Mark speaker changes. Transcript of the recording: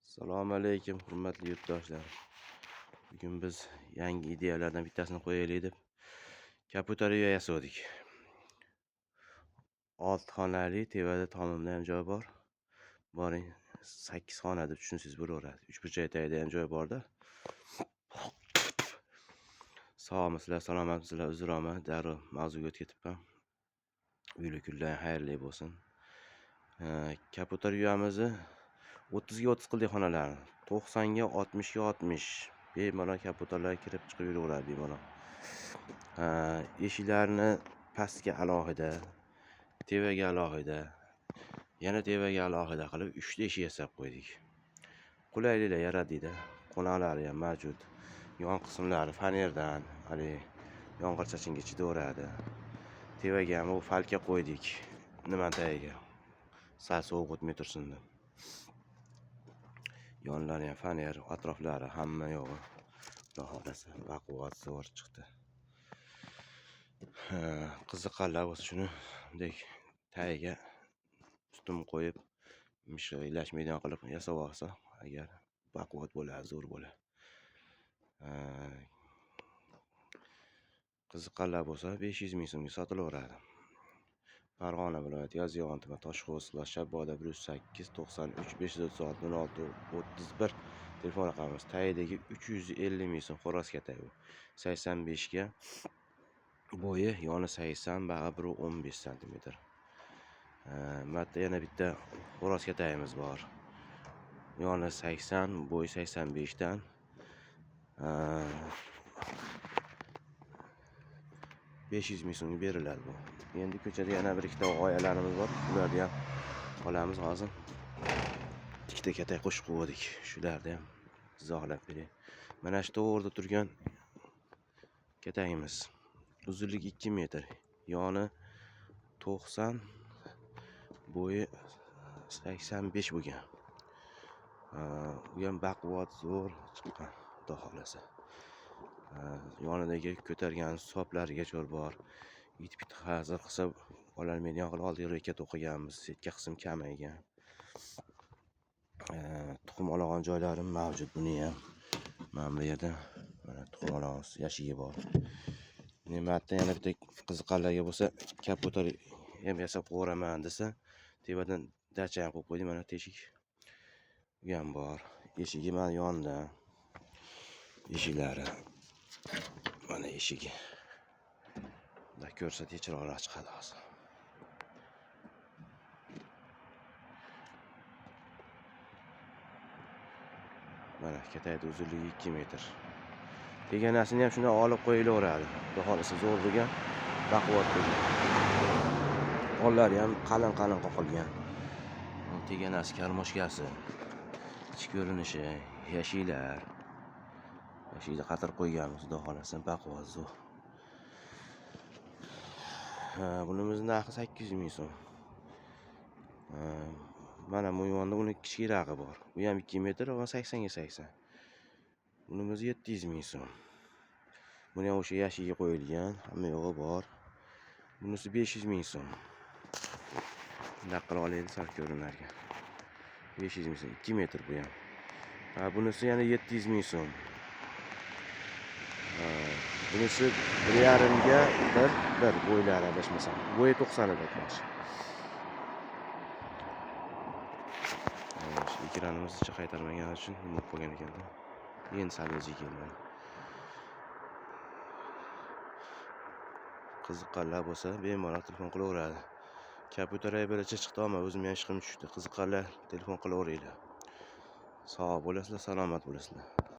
Speaker 1: Assalomu alaykum, hurmatli yurtdoshlar. Bugun biz yangi ideyalardan bittasini qo'yaylik deb kaputarya yasadik. 6 xonali, tevada tomimda ham joy bor. Boring 8 xona deb tushunsangiz bo'laveradi. 3 burchakda ham joy borda. Sog'misizlar, salomatmisizlar, uzroman, darrov mavzuga o'tib ketibman. Uyli kunlar xayrli bo'lsin. Kaputaryamizni 30 ga 30 qildik xonalarni. 90 ga 60 ga 60. Bemalol kaputarlar kirib chiqib yuraveradi bemalol. Eshiklarni pastga alohida, tevaga alohida, yana tevaga alohida qilib 3 ta eshik yasab qo'ydik. Qulayliklar yaradida. Qo'naqlari ham mavjud. Yon qismlari fanerdan, hali yomg'ir-chachinga chidaveradi. Tevaga ham u falka qo'ydik. Nima tagiga? Sal sovuq o'tmay tursin deb. Yonlari ham faner, atroflari hamma yog'i bahorasi baquvvat zo'r chiqdi. Qiziqqanlar bo'lsa shuni bunday tagiga ustum qo'yib, mishiq ilashmaydigan qilib yasab olsa, agar baquvvat bo'ladi, zo'r bo'ladi. Qiziqqanlar bo'lsa 500 ming so'mga sotilaveradi. Farg'ona viloyati Yozyovon tumani Toshqo'z, Shabboda 108 93 536 16 31 telefon raqamimiz. Tagidagi 350 ming so'm xo'roz katagi bu. 85 ga bo'yi, yoni 80, bag'i 15 sm. Mana yana bitta xo'roz katagimiz bor. Yoni 80, bo'yi 85 dan. 500 ming so'mga beriladi bu. Endi ko'chada yana bir ikkita g'oyalarimiz bor. Ularni ham olamiz hozir. Ikkita katay qo'shib qo'ydik. Shularni ham izohlab beray. Mana shu to'g'rida turgan katagimiz. Uzunligi 2 metr, yoni 90, bo'yi 85 bo'lgan. U ham baquvvat zo'r chiqqan, xudo xolasa. Yonidagi ko'targan soplariga jo'r bor. It-bit hazır qilsa ololmaydigan qilib oldiga rekat o'qiganmiz. Setka qism kamaygan. Tuxum olgan joylarim mavjud buni ham. Mana bu yerda mana tuxum olgan yashigi bor. Ne'matda yana bitta qiziqqanlarga bo'lsa, kaputar ham yasab qo'yaraman desa, tevadan dacha ham qo'yib qo'ydim. Mana teshik bu ham bor. Eshigi mana yonda. Eshiklari. Mana eshigi. Da ko'rsatib chiroqlar chiqadi hozir. Mana kataydi uzunligi 2 metr. Teganasini ham shundan olib qo'yilaveradi. Xudo xolasa zo'r bo'lgan, baquvvat bo'lgan. Qo'llari ham qalin qoqilgan. Teganasi, karmoshkasi, ichki ko'rinishi, yashiklar. Yashikda qatir qo'yganmiz, xudo xolasa baquvvat zo'r. Bunimizning narxi 800 ming so'm. Mana bu yonda uni kichikroqi bor. Bu ham 2 metr va 80 ga 80. Bunimiz 700 ming so'm. Buni ham o'sha yashiga qo'yilgan, hamma yo'g'i bor. Bunisi 500 ming so'm. Bunday qilib olaylik sal ko'rinarga. 500 ming so'm, 2 metr bu ham. Bunisi yana 700 ming so'm. Bunisi 1,5 ga 1 bo'ylari adashmasam. Bo'yi 90 edi o'tmoqchi. Ekranimizni qaytarmagani uchun nima bo'lgan ekan-da? Endi salvaji keldi. Qiziqqanlar bo'lsa, bemalol telefon qilaveradi. Kaputarya biricha chiqdi, ammo o'zim ham ishqim tushdi. Qiziqqanlar telefon qilaveringlar. Sog' bo'lasizlar, salomat bo'lasizlar.